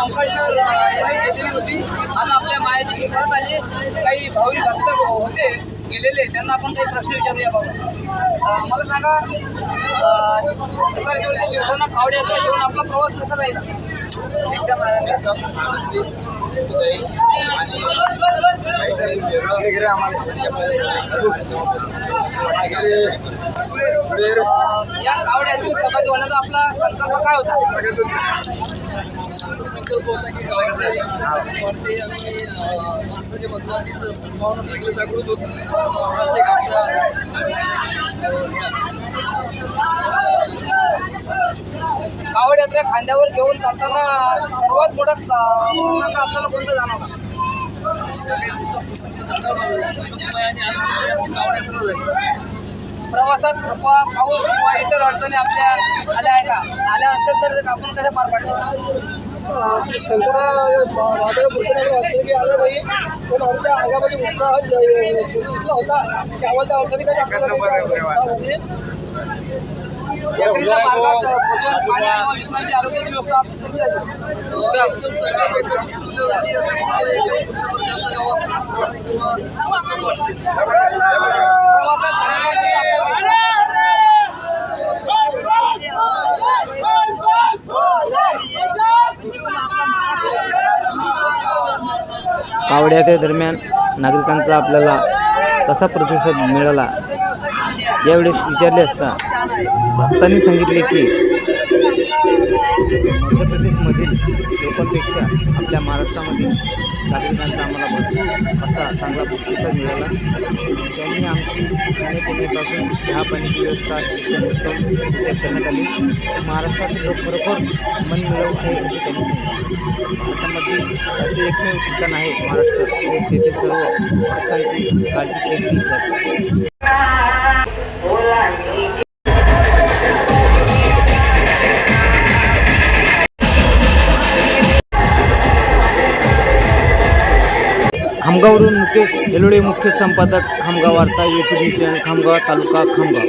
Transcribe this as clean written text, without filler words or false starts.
ओंकारेश्वर येथे गेलेली होती. आता आपल्या मायादेशी परत आली. काही भाविक भक्त होते गेलेले, त्यांना आपण काही प्रश्न विचारूया बाबा. मला सांगा, ओंकारेश्वरच्या जेवणाला कावड्याचा जेवण आपला प्रवास कसा राहिला? एकदम आनंद. या कावड्यातील सहभागी होण्याचा आपला संकल्प काय होता? संकल्प होता की गावाकडे वाढते आणि माणसाच्या मनातील सद्भावना चांगली जागृत होत कावड यात्रा खांद्यावर घेऊन जाताना सर्वात मोठा प्रसंग आपल्याला कोणता जाणवला? सगळ्यात मोठा प्रसंग प्रवासात थपा पाऊस किंवा इतर अडचणी आपल्या आल्या आहे का? आल्या असेल तर आपण कशा पार पाडले? शंकरा वाटते की आलं नाही, पण आमच्या अंगामध्ये उत्साह इथला होता की आम्हाला अडचणी काही आपल्याला यात्रेच्या मार्गात भोजन पाणी किंवा विश्रांती आरोग्याची व्यवस्था आपली कशी झाली? कावड यात्रेदरम्यान नागरिकांचा आपल्याला कसा प्रतिसाद मिळाला यावेळेस विचारले असता भक्तांनी सांगितले की मध्य प्रदेशमधील लोकांपेक्षा आपल्या महाराष्ट्रामधील नागरिकांचा आम्हाला भरपूर असा चांगला प्रतिसाद मिळाला. त्यांनी आमची खाण्यापिण्यापासून चहा पाण्याची व्यवस्था एकदम उत्तम करण्यात आली. महाराष्ट्रातील लोक खरोखर मन मिळवून आहे असे त्यांनी सांगितले. भारतामध्ये असे एकमेव ठिकाण आहे महाराष्ट्र, तेथे सर्व भक्तांची काळजी केली जाते. खामगाववरून मुकेश हेलोडे, मुख्य संपादक, खामगाव वार्ता, यूट्यूब चॅनल, खामगाव तालुका, खामगाव.